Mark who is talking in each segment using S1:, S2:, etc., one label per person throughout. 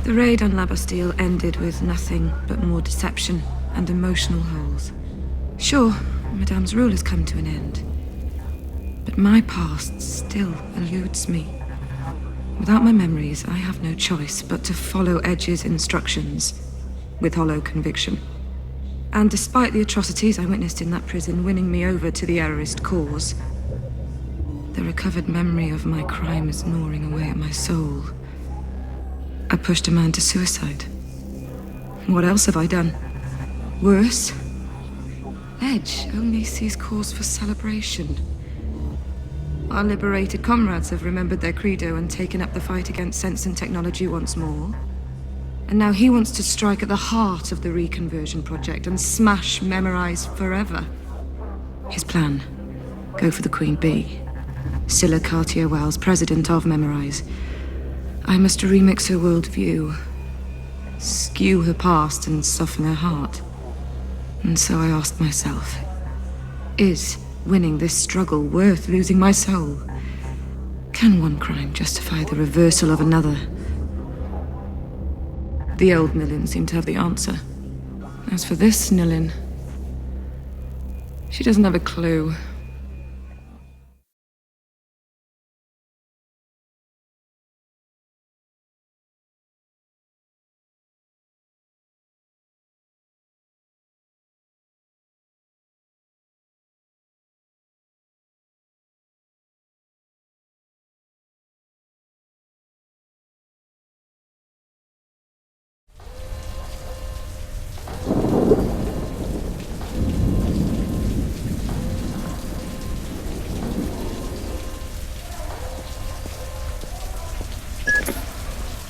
S1: The raid on La Bastille ended with nothing but more deception and emotional holes. Sure, Madame's rule has come to an end. But my past still eludes me. Without my memories, I have no choice but to follow Edge's instructions with hollow conviction. And despite the atrocities I witnessed in that prison winning me over to the errorist cause, the recovered memory of my crime is gnawing away at my soul. I pushed a man to suicide. What else have I done? Worse? Edge only sees cause for celebration. Our liberated comrades have remembered their credo and taken up the fight against sense and technology once more. And now he wants to strike at the heart of the reconversion project and smash Memorize forever. His plan: go for the Queen Bee. Scylla Cartier-Wells, president of Memorize. I must remix her worldview, skew her past and soften her heart. And so I asked myself, is winning this struggle worth losing my soul? Can one crime justify the reversal of another? The old Nilin seemed to have the answer. As for this Nilin, she doesn't have a clue.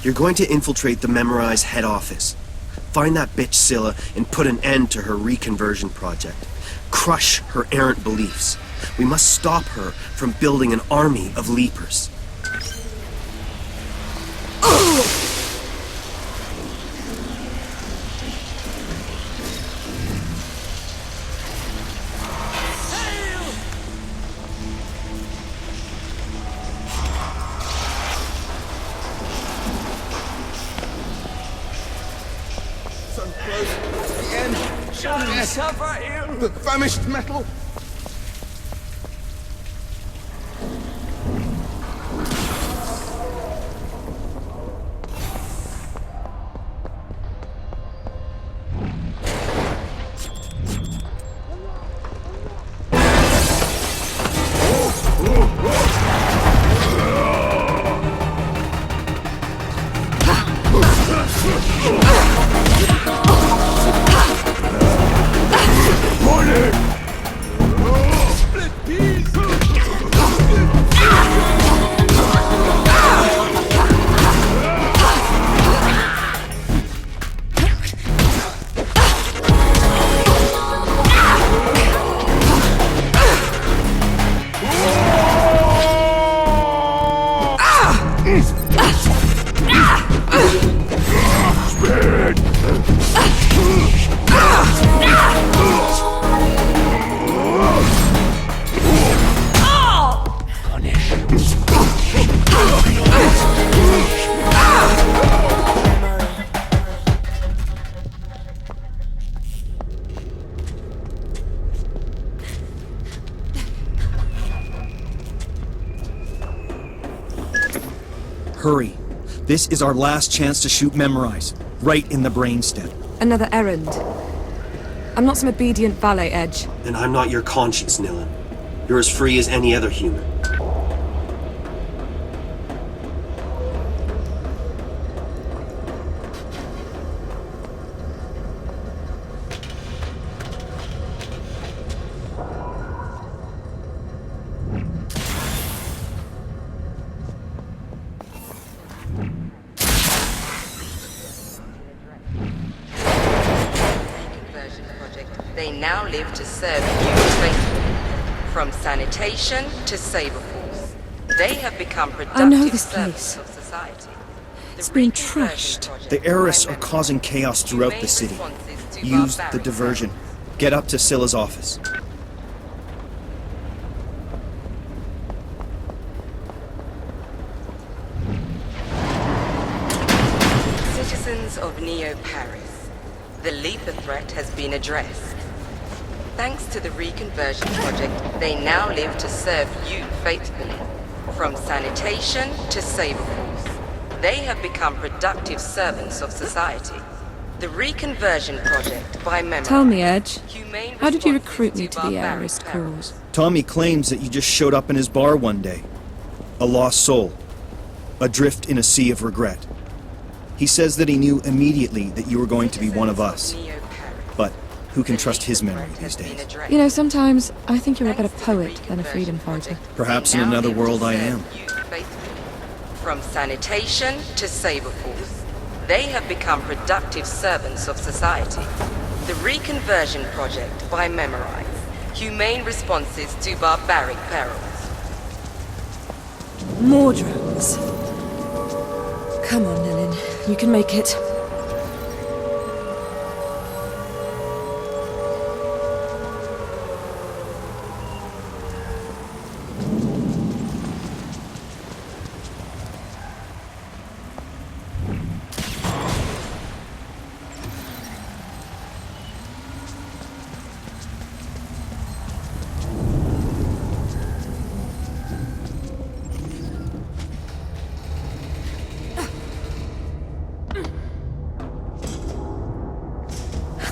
S2: You're going to infiltrate the Memorize head office. Find that bitch Scylla and put an end to her reconversion project. Crush her errant beliefs. We must stop her from building an army of leapers.
S3: The famished metal!
S4: Hurry. This is our last chance to shoot Memorize. Right in the brainstem.
S1: Another errand. I'm not some obedient valet, Edge.
S2: And I'm not your conscience, Nilin. You're as free as any other human.
S5: They now live to serve you faithfully. From sanitation to saber force. They have become productive servants of society.
S1: It's been trashed.
S4: The Errors are causing chaos throughout the city. Use the diversion. Get up to Scylla's office.
S5: citizens of Neo-Paris, the Leaper threat has been addressed. Thanks to the reconversion project, they now live to serve you faithfully. From sanitation to Saber Force, they have become productive servants of society. The reconversion project by memory.
S1: Tell me, Edge, how did you recruit me to the Aorist cause?
S4: Tommy claims that you just showed up in his bar one day. A lost soul. Adrift in a sea of regret. He says that he knew immediately that you were going to be one of us. But who can trust his memory these days?
S1: You know, sometimes I think you're a better poet than a freedom fighter.
S4: Perhaps in another world I am.
S5: From sanitation to Saber Force, they have become productive servants of society. The reconversion project by Memorize, humane responses to barbaric perils.
S1: More drones. Come on, Nilin, you can make it.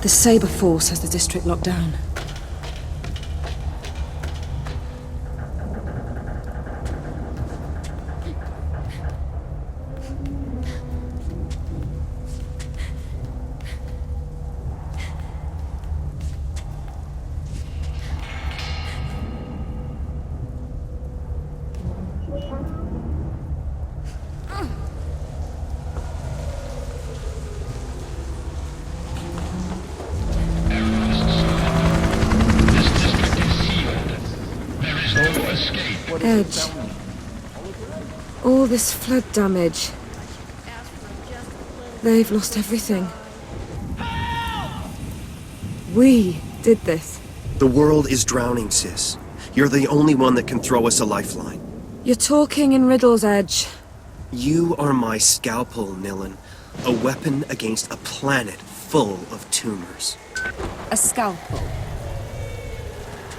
S1: The Saber Force has the district locked down. Edge. All this flood damage. They've lost everything. We did this.
S2: The world is drowning, sis. You're the only one that can throw us a lifeline.
S1: You're talking in riddles, Edge.
S2: You are my scalpel, Nilin. A weapon against a planet full of tumors.
S1: A scalpel.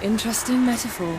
S1: Interesting metaphor.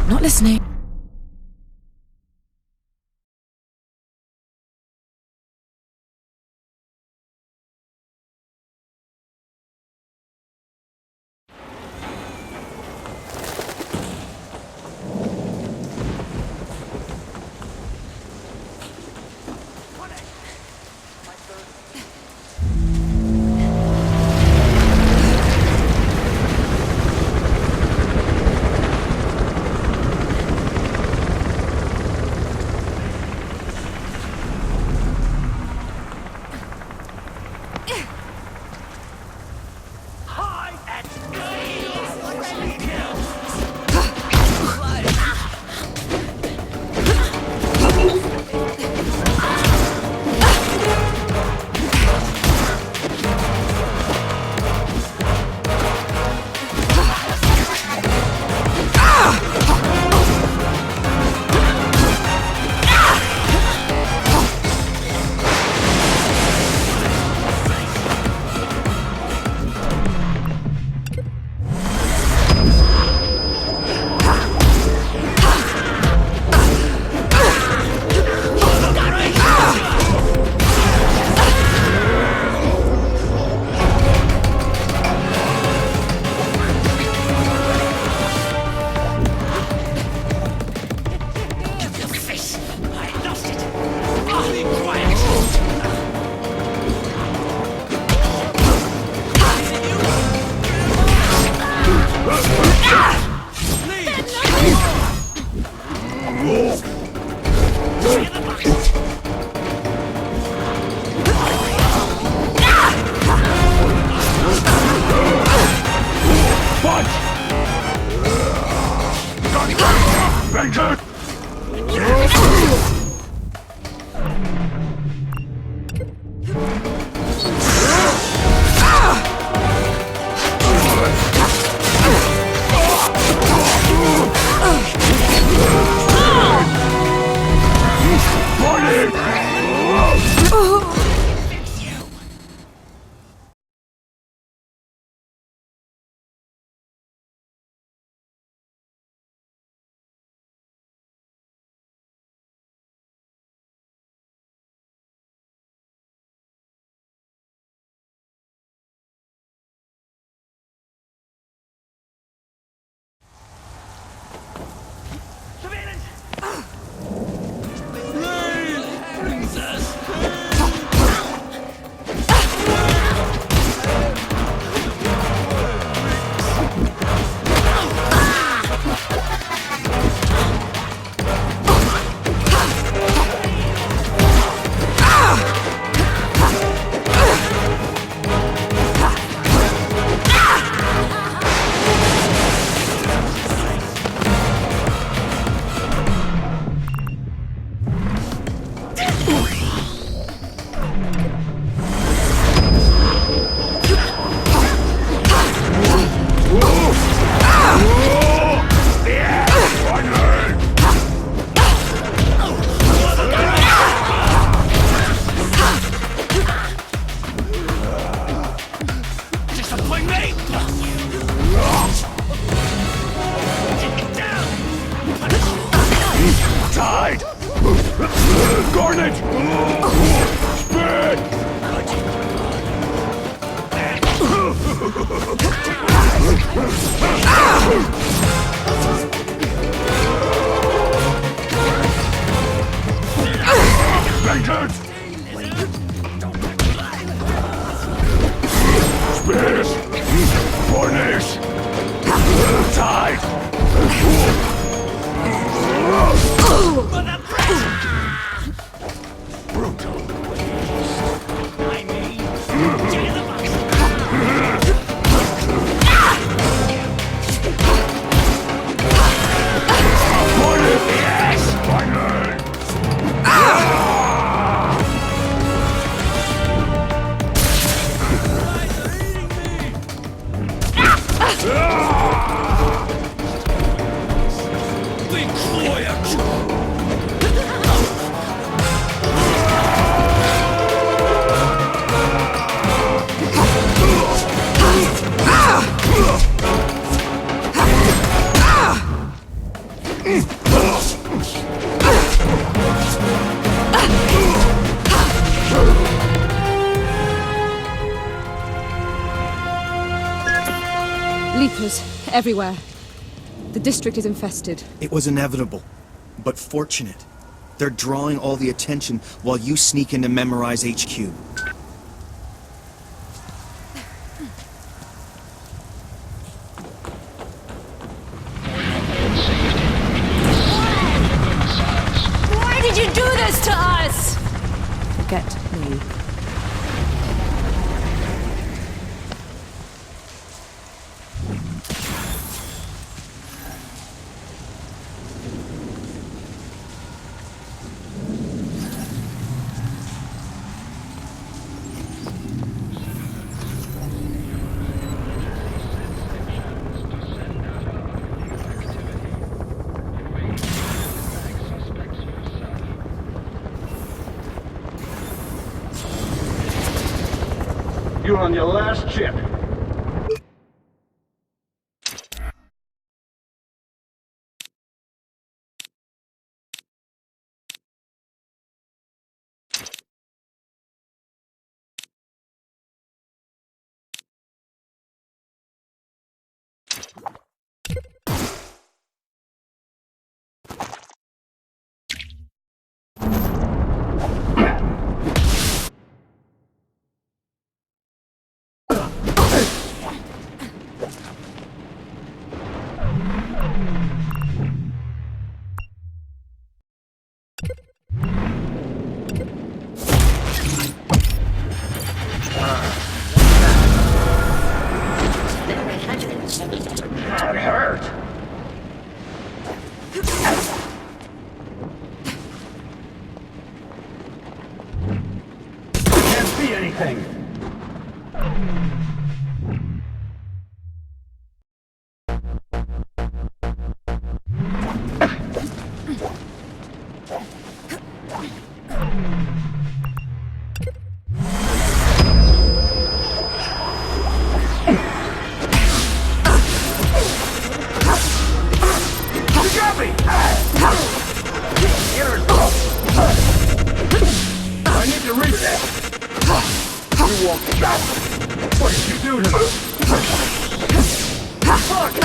S1: Not listening.
S3: Leapers, everywhere. The district is infested.
S4: It was inevitable, but fortunate. They're drawing all the attention while you sneak in to memorize HQ.
S3: Why did you do this to us? Forget me.
S6: You're on your last chip. anything! I need to reach it! You walk back! What did you do to me? Fuck!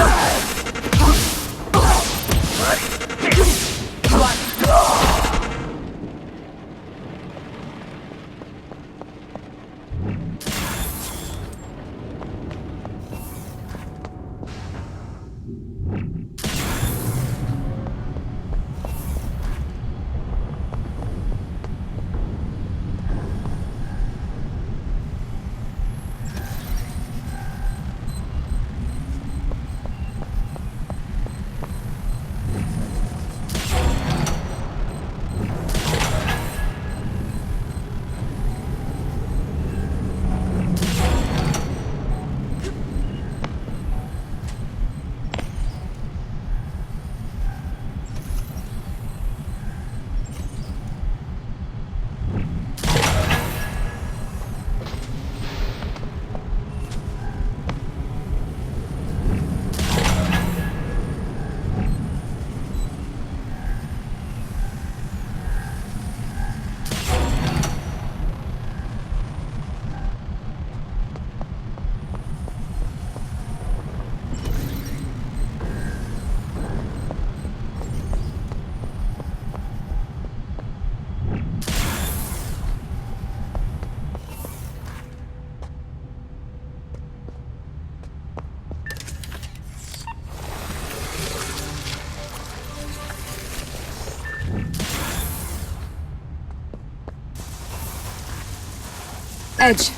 S1: Edge.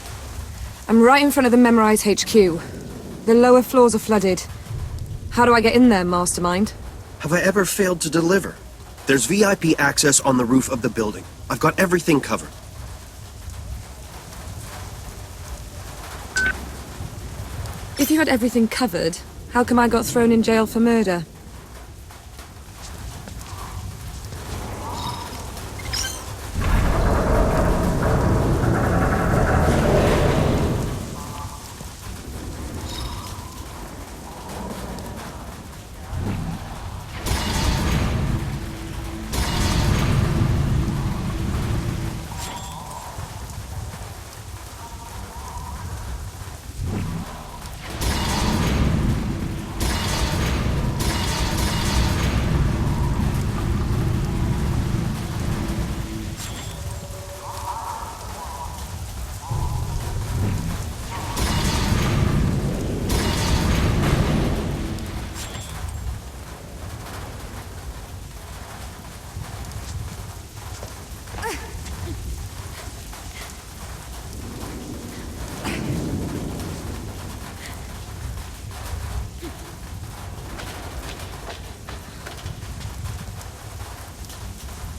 S1: I'm right in front of the Memorize HQ. The lower floors are flooded. How do I get in there, Mastermind?
S2: Have I ever failed to deliver? There's VIP access on the roof of the building. I've got everything covered.
S1: If you had everything covered, how come I got thrown in jail for murder?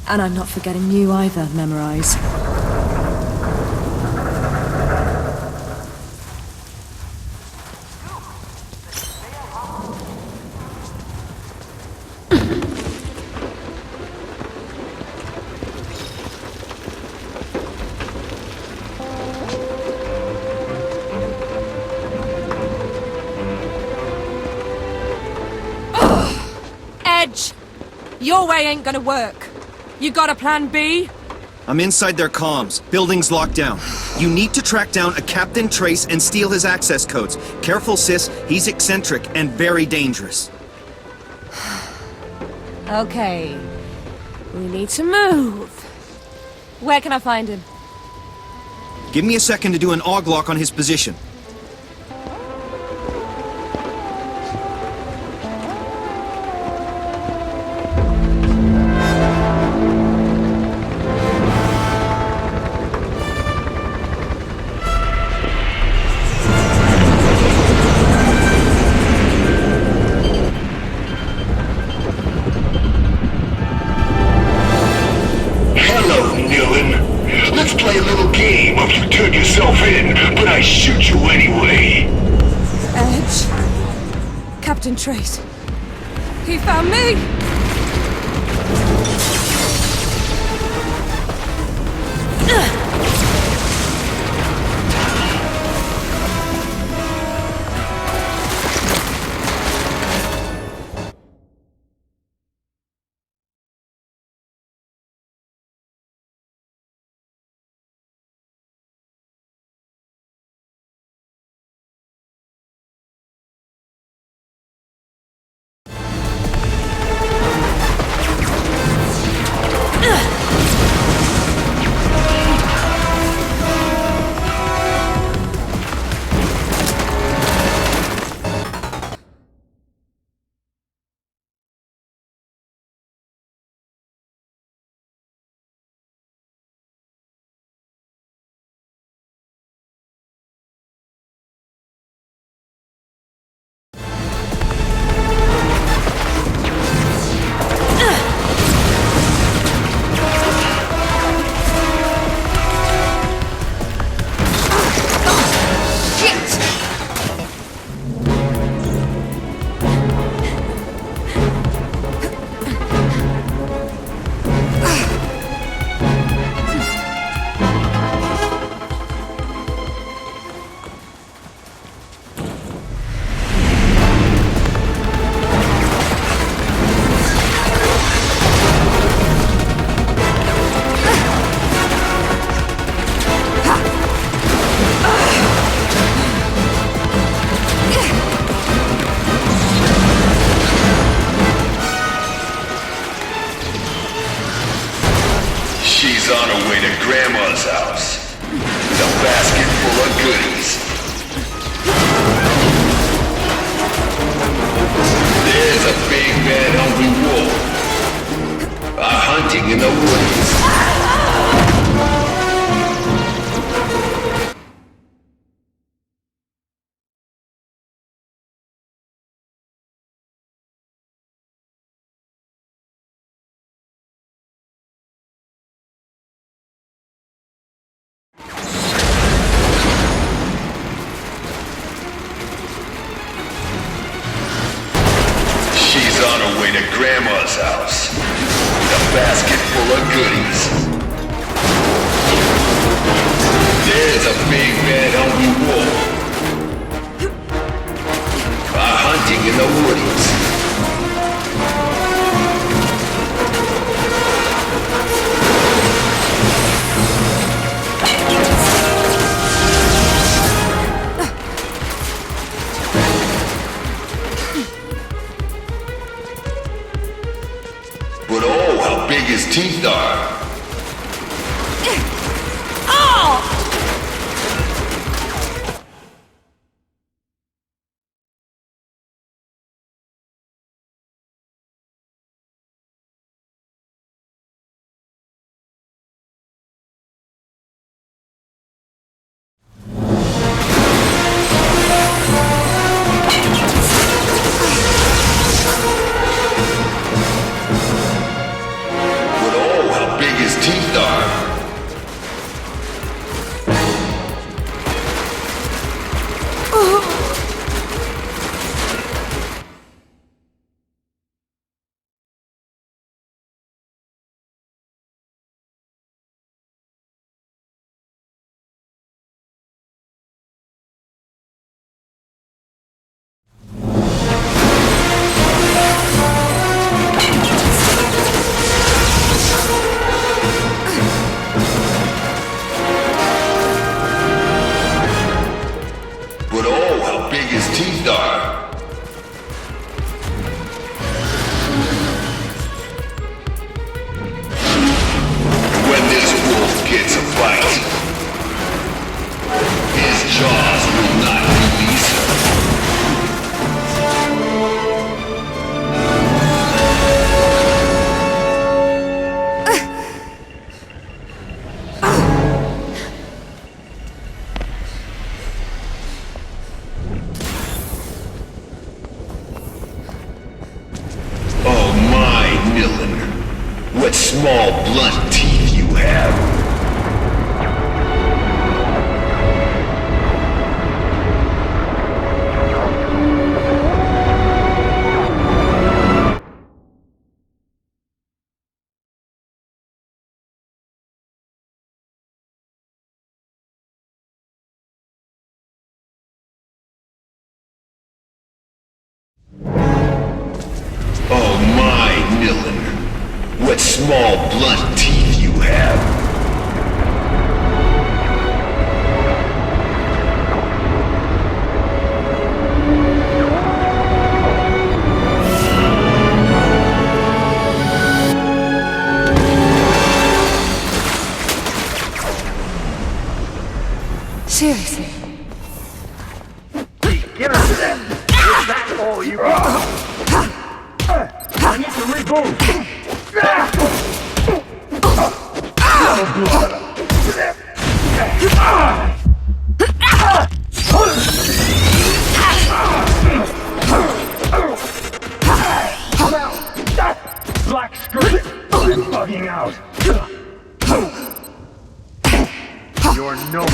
S1: And I'm not forgetting you either, Memorize.
S3: Edge! Your way ain't gonna work. You got a plan B?
S4: I'm inside their comms. Building's locked down. You need to track down a Captain Trace and steal his access codes. Careful, sis. He's eccentric and very dangerous.
S3: Okay. We need to move. Where can I find him?
S4: Give me a second to do an AUG lock on his position.
S6: Let's play a little game of you turn yourself in, but I shoot you anyway.
S3: Edge. Captain Trace. He found me!
S6: She's on her way to Grandma's house. With a basket full of goodies. There's a big bad hungry wolf. Hunting in the woods. She's on her way to Grandma's house. With a basket full of goodies. There's a big bad hungry wolf. Hunting in the woodies. But oh, how big his teeth are! What small, blunt teeth you have.
S7: Miller. What small, blunt teeth you have.
S3: Seriously.
S6: Get her to that! Is that all you I need to reboot! Black skirt! I'm bugging out! You're no...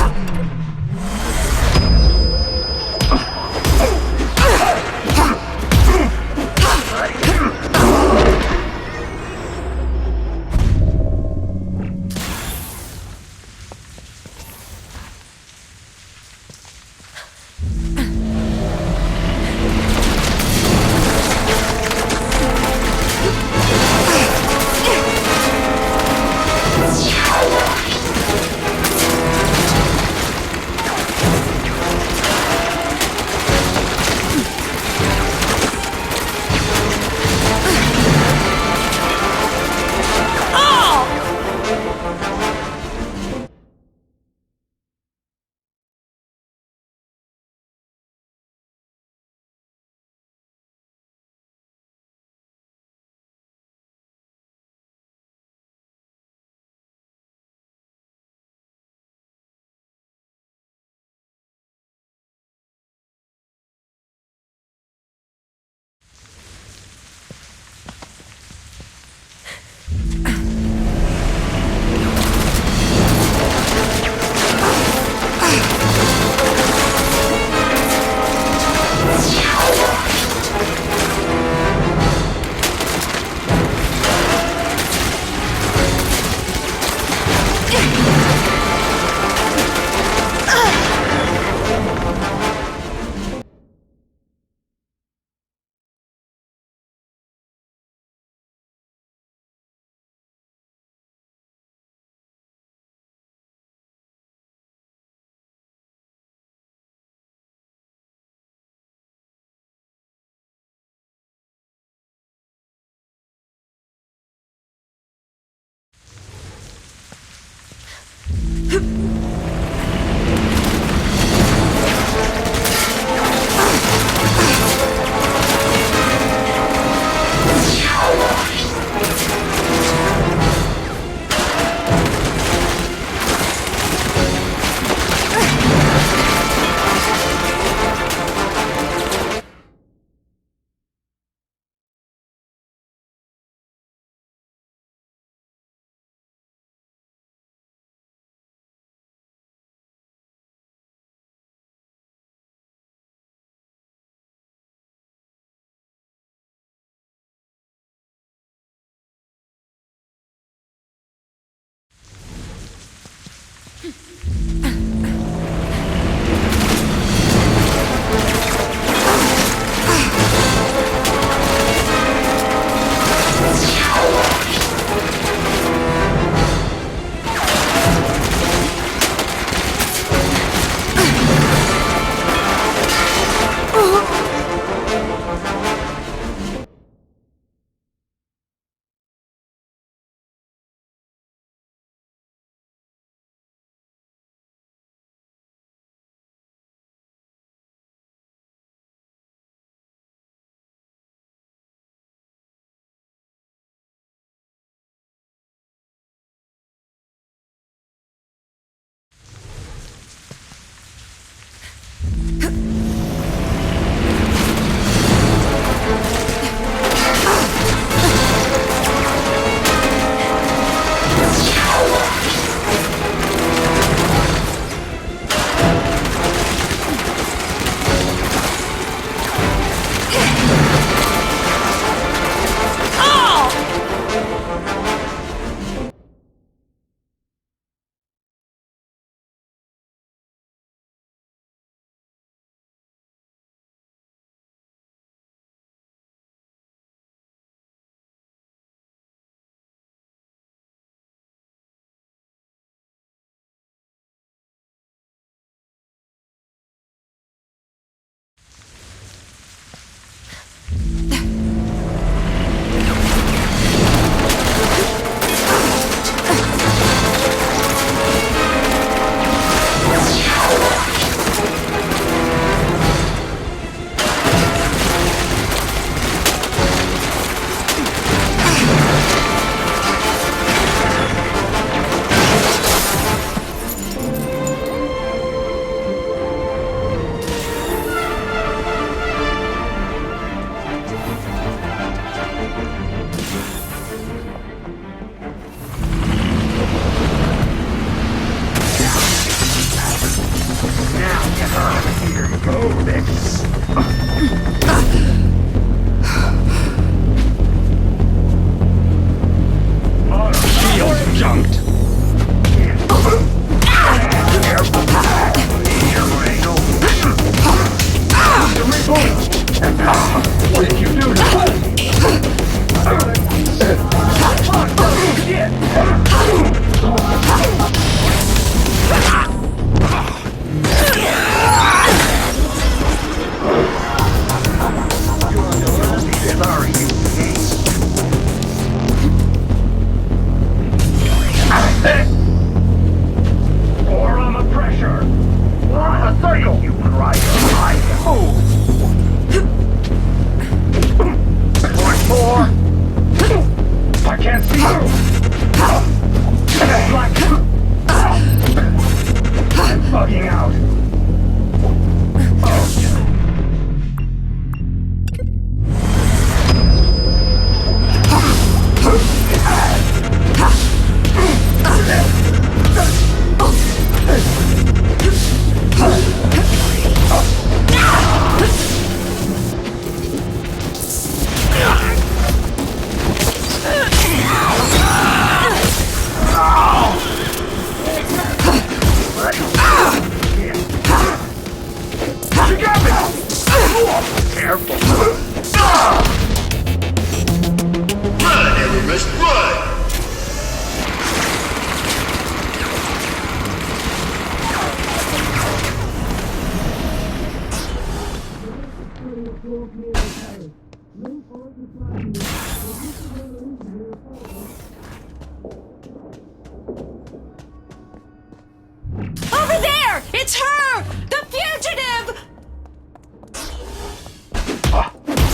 S3: Over there! It's her! The fugitive!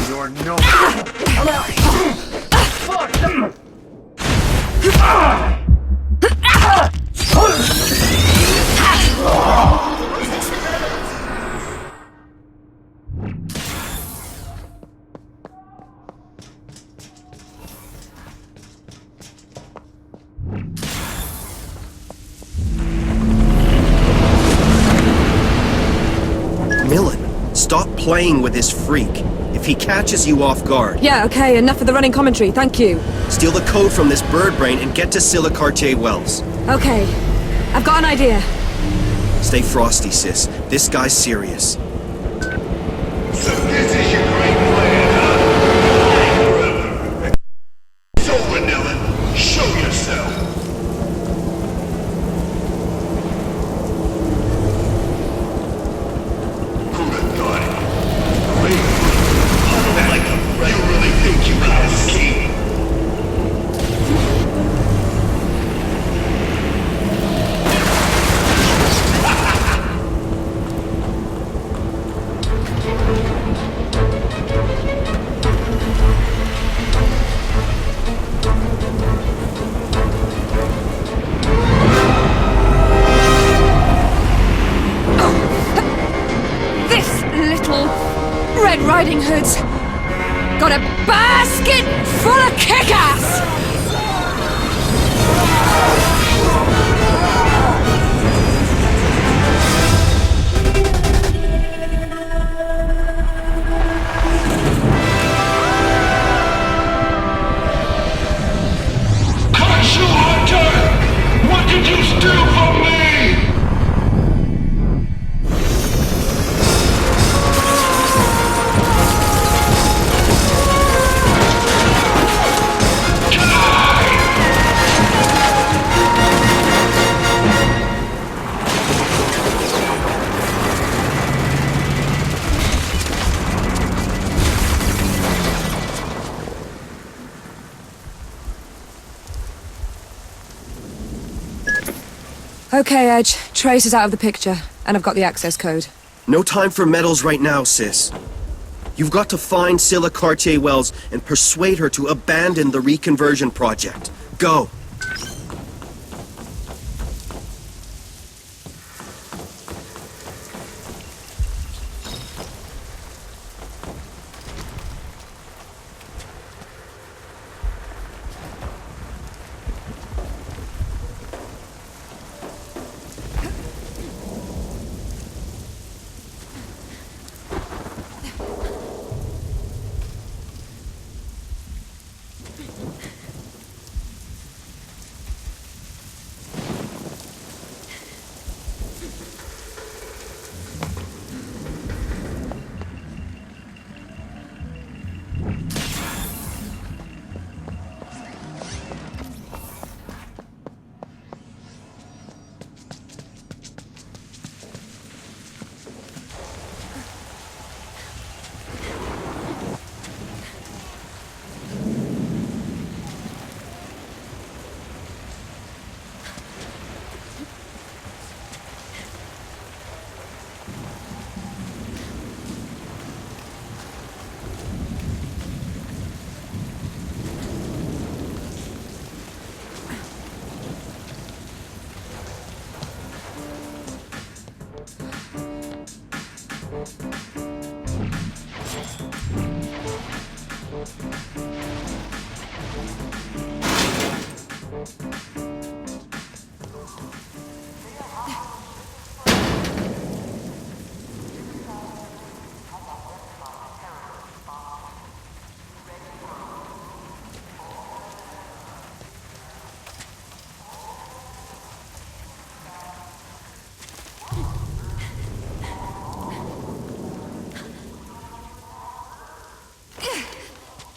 S6: You're no.
S2: Millen, stop playing with this freak. If he catches you off guard,
S3: Yeah, okay, enough of the running commentary, thank you.
S2: steal the code from this bird brain and get to Scylla Cartier-Wells.
S3: Okay, I've got an idea.
S2: Stay frosty, sis. This guy's serious.
S7: So this is your great plan, huh? So, Vanilla, show yourself. Who'd have thought it? Great. Huddle like a rat. You really think you can escape?
S3: This little Red Riding Hood's got a basket full of kick-ass!
S7: Cut you, Hunter! What did you steal from me?
S3: Okay, Edge. Trace is out of the picture, and I've got the access code.
S2: No time for medals right now, sis. You've got to find Scylla Cartier-Wells and persuade her to abandon the reconversion project. Go!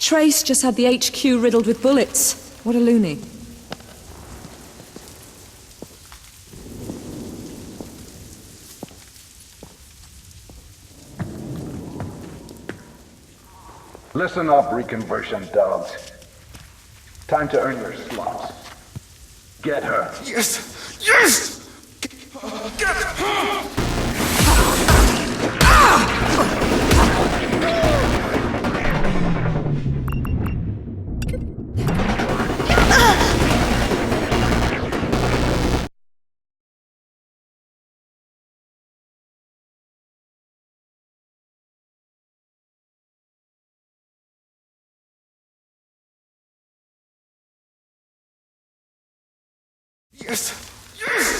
S3: Trace just had the HQ riddled with bullets. What a loony.
S6: Listen up, reconversion dogs. Time to earn your slots. Get her.
S8: Yes! Yes! Get her! Yes! Yes!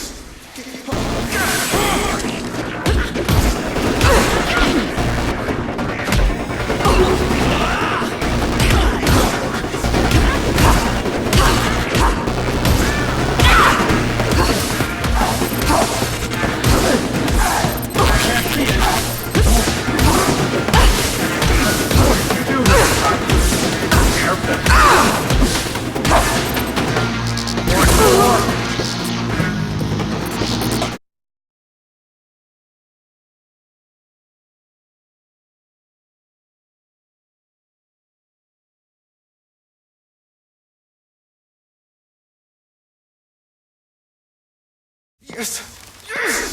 S8: Yes! Yes!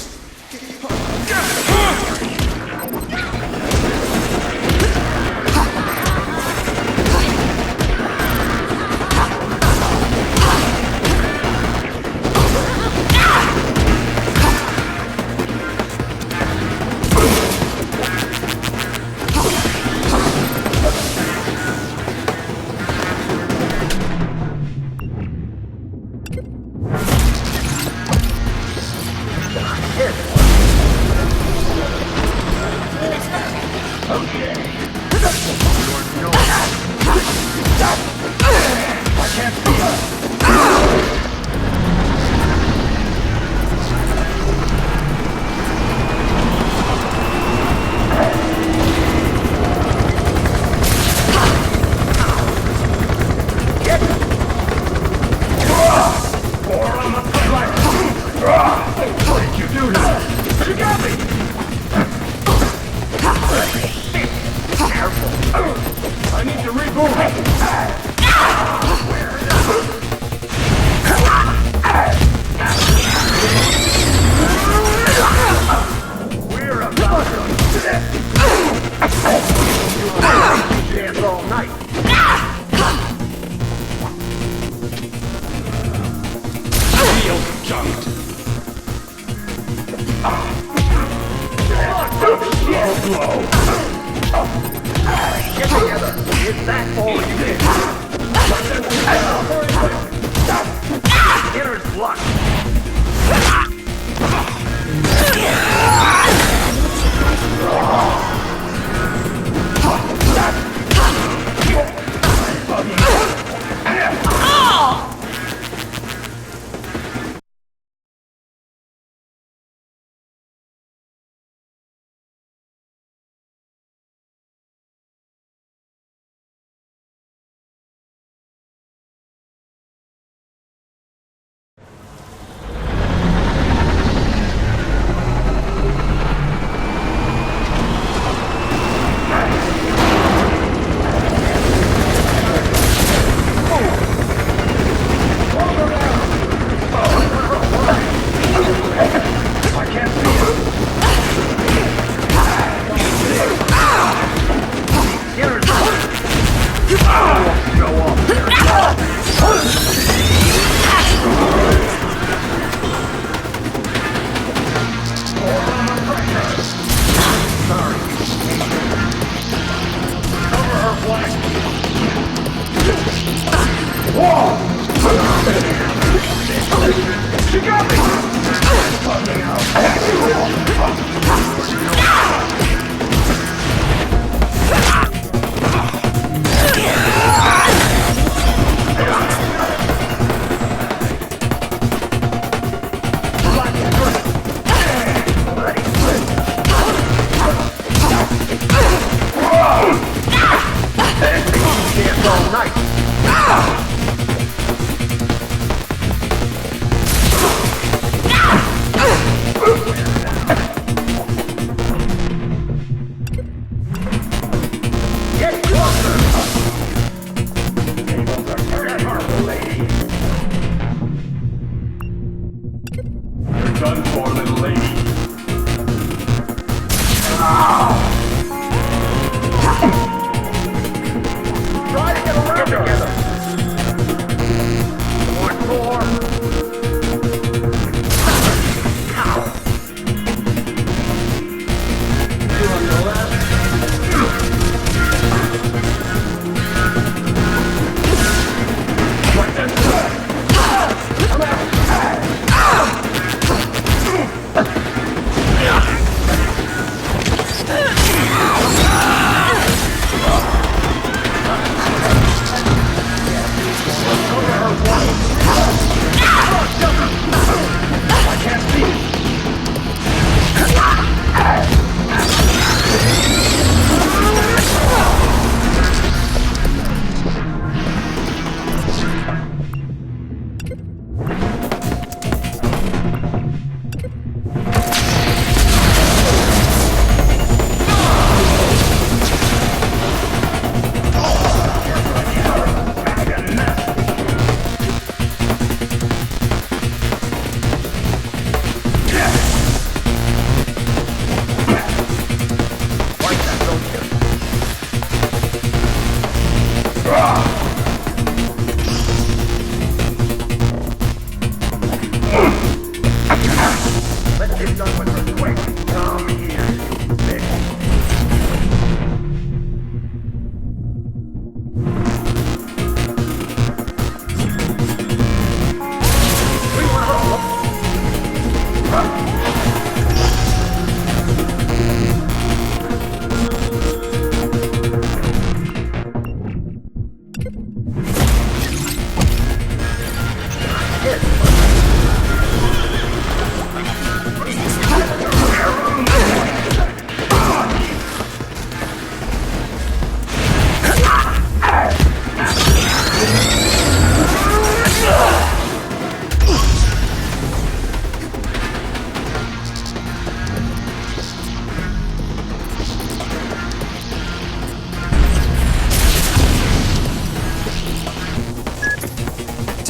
S6: What did you do now? You got me! Careful! I need to reboot! We're about to dance all night! Real junked! Get together! It's that all you did! Inner's blocked!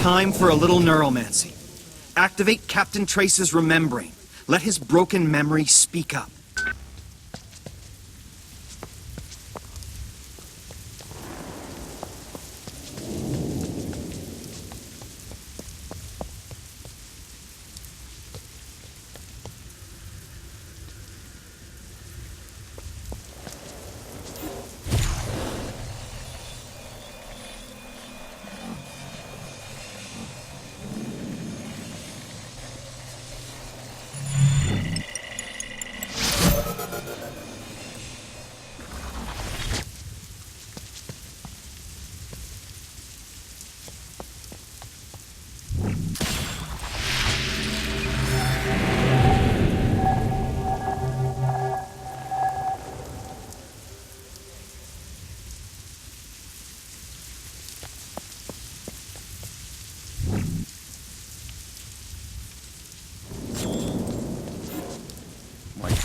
S4: Time for a little neuromancy. Activate Captain Trace's remembering. Let his broken memory speak up.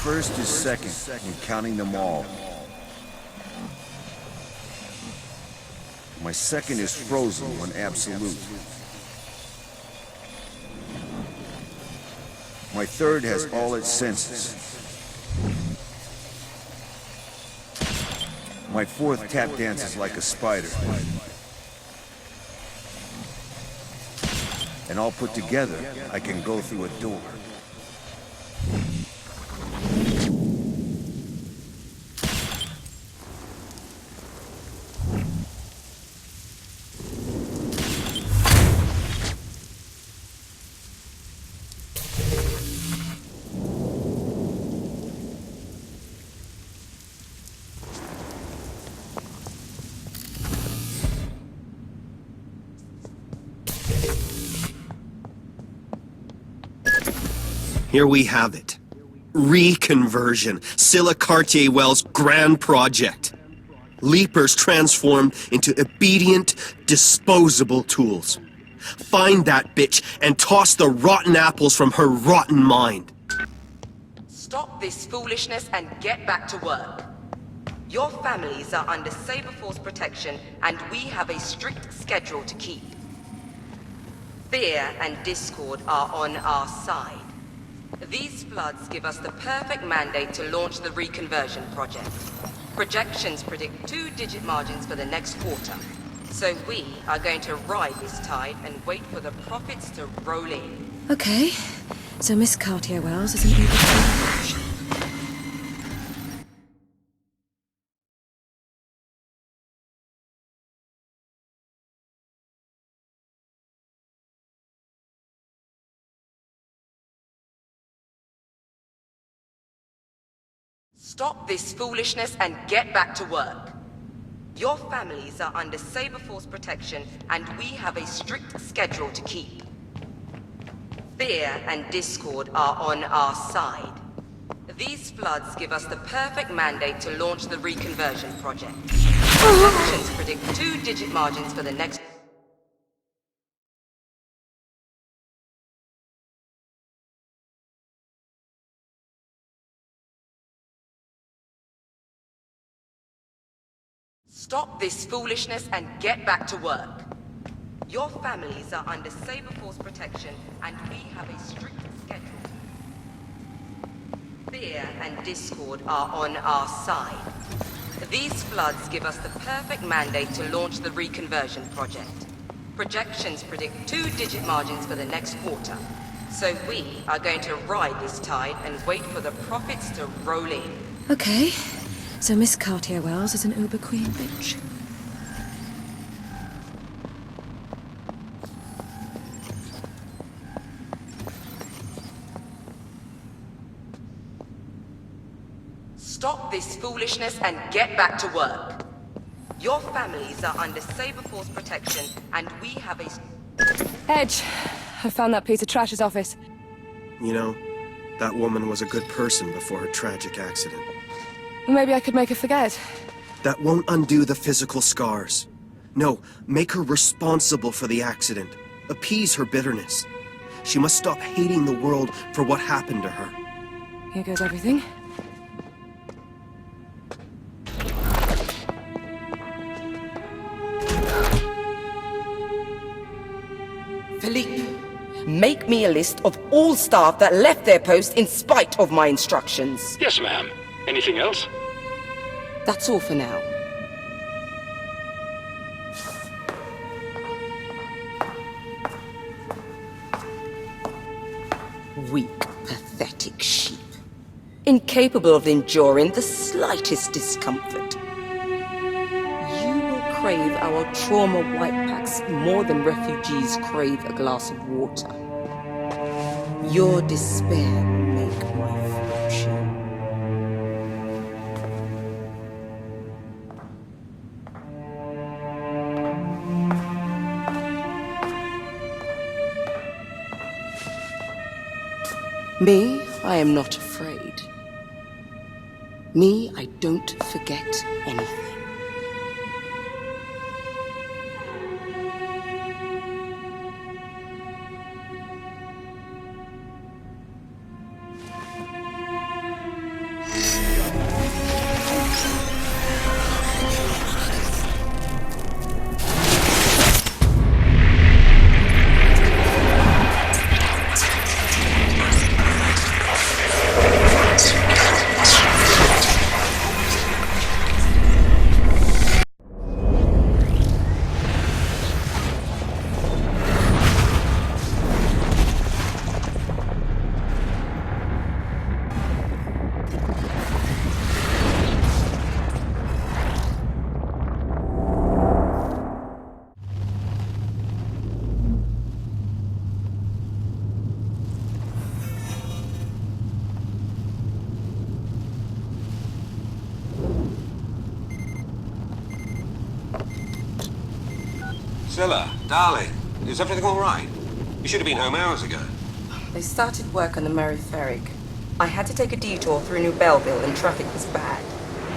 S9: First is second, and counting them all. My second is frozen when absolute. My third has all its senses. My fourth tap dances like a spider. And all put together, I can go through a door.
S2: Here we have it. Reconversion. Scylla Cartier-Wells' grand project. Leapers transformed into obedient, disposable tools. Find that bitch and toss the rotten apples from her rotten mind.
S5: Stop this foolishness and get back to work. Your families are under Saber Force protection, and we have a strict schedule to keep. Fear and discord are on our side. These floods give us the perfect mandate to launch the reconversion project. Projections predict 2-digit margins for the next quarter. So we are going to ride this tide and wait for the profits to roll in.
S3: Okay, so Miss Cartier-Wells is an Uber.
S5: Stop this foolishness and get back to work. Your families are under Saber Force protection, and we have a strict schedule to keep. Fear and discord are on our side. These floods give us the perfect mandate to launch the reconversion project. Projections predict 2-digit margins for the next... Stop this foolishness and get back to work. Your families are under Saber Force protection, and we have a strict schedule. Fear and discord are on our side. These floods give us the perfect mandate to launch the reconversion project. Projections predict 2-digit margins for the next quarter. So we are going to ride this tide and wait for the profits to roll in.
S3: Okay, so Miss Cartier-Wells is an Uber Queen bitch.
S5: Stop this foolishness and get back to work. Your families are under Saber Force protection, and we have a...
S3: Edge, I found that piece of trash's office.
S2: You know, that woman was a good person before her tragic accident.
S3: Maybe I could make her forget.
S2: That won't undo the physical scars. No, make her responsible for the accident. Appease her bitterness. She must stop hating the world for what happened to her.
S3: Here goes everything.
S5: Make me a list of all staff that left their post in spite of my instructions.
S10: Yes, ma'am. Anything else?
S5: That's all for now. Weak, pathetic sheep. Incapable of enduring the slightest discomfort. You will crave our trauma white packs more than refugees crave a glass of water. Your despair will make my fortune. Me, I am not afraid. Me, I don't forget anything.
S11: Zilla, darling, is everything all right? You should have been home hours ago.
S5: They started work on the Murray Ferrig. I had to take a detour through New Belleville and traffic was bad.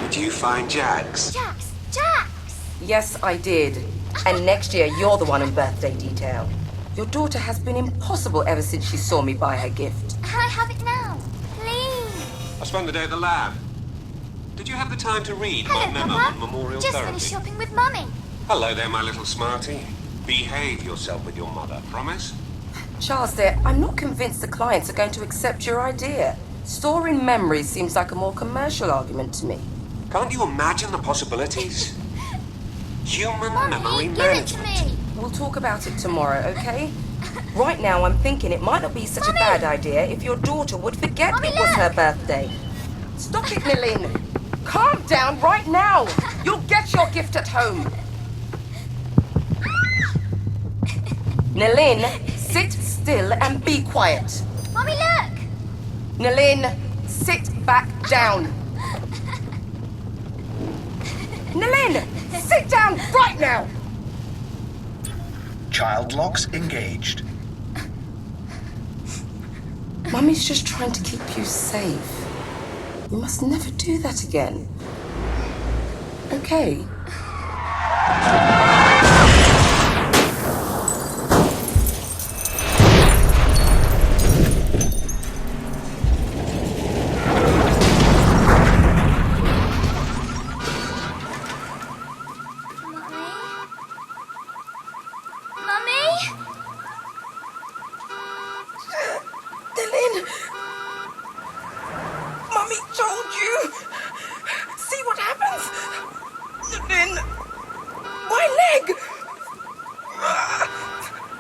S11: Did you find Jax?
S12: Jax! Jax!
S5: Yes, I did. And next year, you're the one on birthday detail. Your daughter has been impossible ever since she saw me buy her gift.
S12: Can I have it now? Please!
S11: I spent the day at the lab. Did you have the time to read
S12: Hello,
S11: my memo
S12: Papa.
S11: on memorial
S12: Just
S11: therapy?
S12: finished shopping with Mummy.
S11: Hello there, my little smarty. Behave yourself with your mother, promise?
S5: Charles, dear, I'm not convinced the clients are going to accept your idea. Storing memories seems like a more commercial argument to me.
S11: Can't you imagine the possibilities? Human
S12: Mummy,
S11: memory
S12: give
S11: management.
S12: it to me.
S5: We'll talk about it tomorrow, okay? Right now, I'm thinking it might not be such
S12: Mummy!
S5: a bad idea if your daughter would forget
S12: Mummy,
S5: it was
S12: look!
S5: her birthday. Stop it, Nilin. Calm down right now. You'll get your gift at home. Nilin, sit still and be quiet.
S12: Mummy, look!
S5: Nilin, sit back down. Nilin, sit down right now.
S13: Child locks engaged.
S5: Mummy's just trying to keep you safe. You must never do that again. Okay? Mummy told you. See what happens. Then my leg.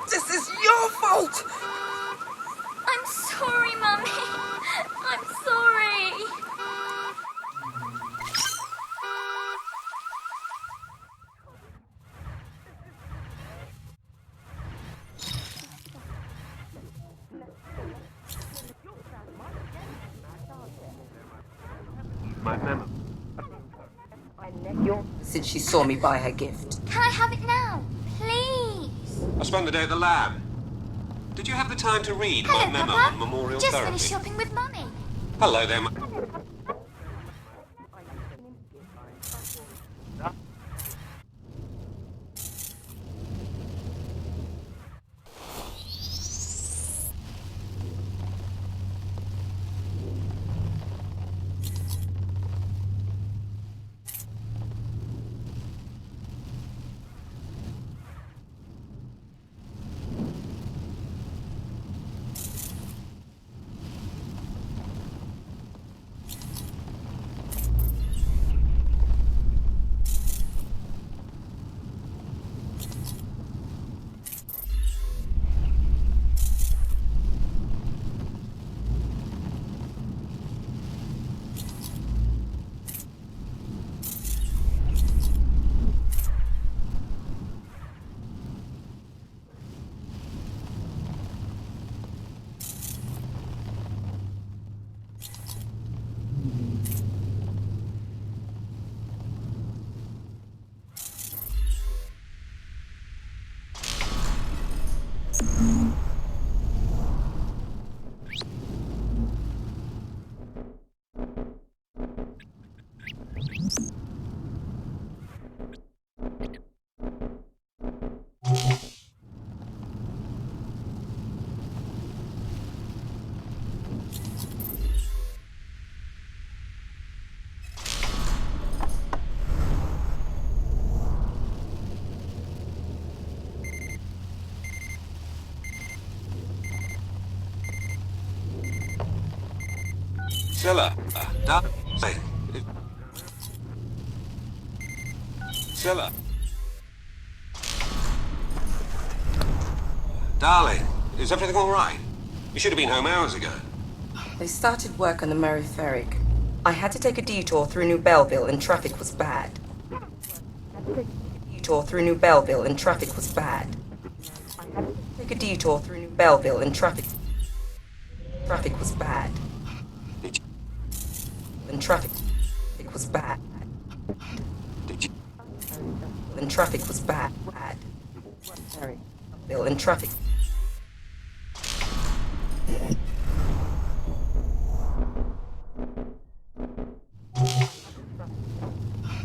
S5: This is your fault.
S12: I'm sorry, Mummy. I'm sorry.
S11: My memo.
S5: Since she saw me buy her gift.
S12: Can I have it now? Please.
S11: I spent the day at the lab. Did you have the time to read my
S12: Hello,
S11: memo
S12: Papa.
S11: on memorial
S12: Just
S11: therapy?
S12: finished shopping with Mummy.
S11: Hello there, Scylla, darling. Scylla. Darling, is everything all right? You should have been home hours ago.
S5: They started work on the Murray Ferrick. I had to take a detour through New Belleville and traffic was bad. Detour through New Belleville and traffic was bad. Take a detour through New Belleville and traffic was bad. And traffic was bad. And traffic was bad. Bill and traffic.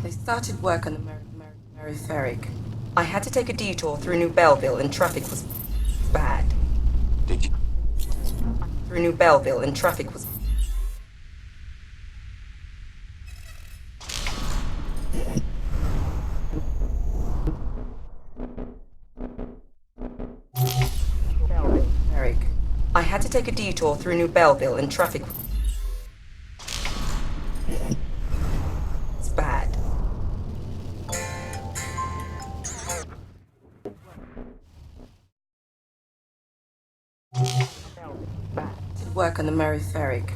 S5: They started work on the Murray Ferrick. I had to take a detour through New Belleville and traffic was bad.
S11: Did you?
S5: Through New Belleville and traffic was Ferrick. I had to take a detour through New Belleville and traffic was bad. Work on the Murray Ferrick.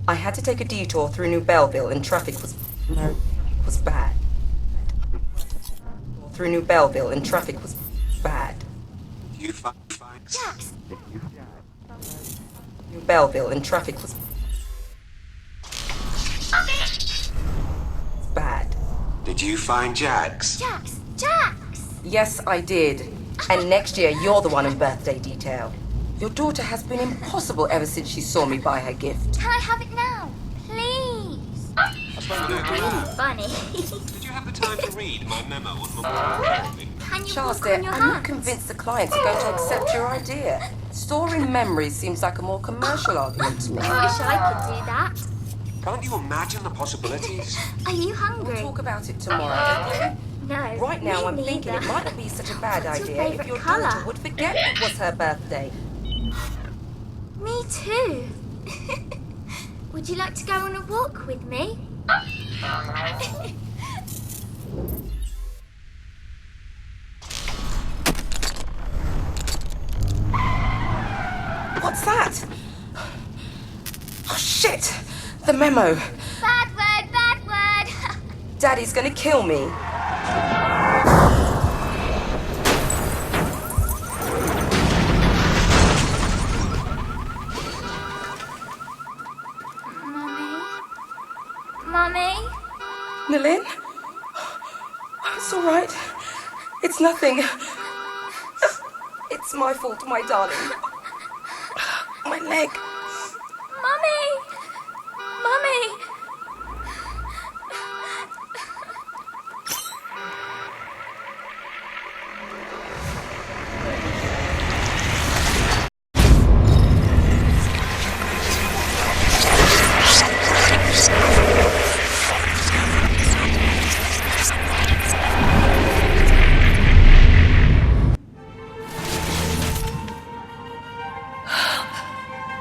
S5: I had to take a detour through New Belleville and traffic was bad. Through New Belleville and traffic was bad.
S11: You find
S12: Jax!
S5: New Belleville and traffic was bad.
S11: Did you find Jax?
S12: Jax! Jax!
S5: Yes, I did. And next year you're the one on birthday detail. Your daughter has been impossible ever since she saw me buy her gift.
S12: Can I have it now? Please! Funny.
S11: Did you have the time to read my memo on memorial therapy?
S12: Can you
S5: Charles,
S12: walk
S5: dear,
S12: on your
S5: I'm
S12: hands?
S5: not convinced the clients are going to accept your idea. Storing memories seems like a more commercial argument to me.
S12: I wish I could do that.
S11: Can't you imagine the possibilities?
S12: Are you hungry?
S5: We'll talk about it tomorrow, okay?
S12: No.
S5: Right now,
S12: me
S5: I'm thinking it
S12: neither.
S5: might not be such a bad
S12: What's your
S5: idea if
S12: favourite
S5: your
S12: colour?
S5: daughter would forget it was her birthday.
S12: Me too. Would you like to go on a walk with me?
S5: What's that? Oh, shit! The memo.
S12: Bad word, bad word.
S5: Daddy's gonna kill me.
S12: Mummy?
S5: Nilin? It's all right. It's nothing. It's my fault, my darling. My leg.
S12: Mummy! Mummy!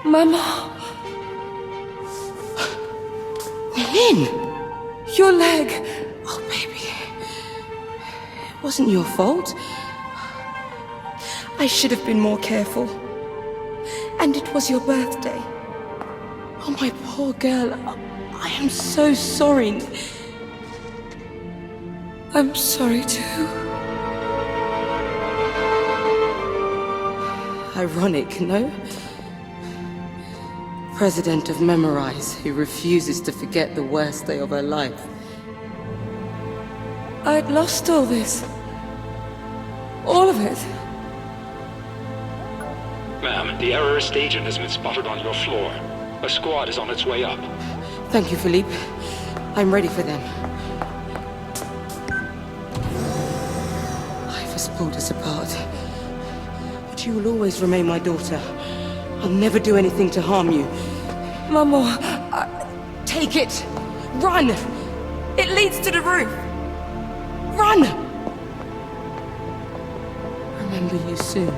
S5: Mama. Nilin! Your leg! Oh, baby. It wasn't your fault. I should have been more careful. And it was your birthday. Oh, my poor girl. I am so sorry. I'm sorry too. Ironic, no? President of Memorize, who refuses to forget the worst day of her life. I'd lost all this. All of it.
S10: Ma'am, the errorist agent has been spotted on your floor. A squad is on its way up.
S5: Thank you, Philippe. I'm ready for them. Ivor's pulled us apart. But you will always remain my daughter. I'll never do anything to harm you. Mama, take it. Run. It leads to the roof. Run. Remember you soon.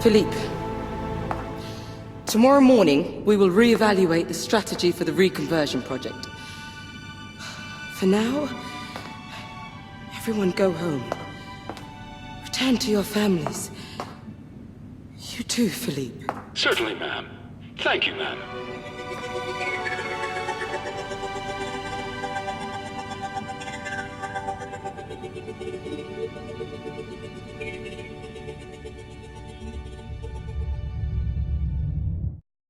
S5: Philippe, Tomorrow morning, we will re-evaluate the strategy for the reconversion project. For now, everyone go home. Return to your families. You too, Philippe.
S10: Certainly, ma'am. Thank you, ma'am.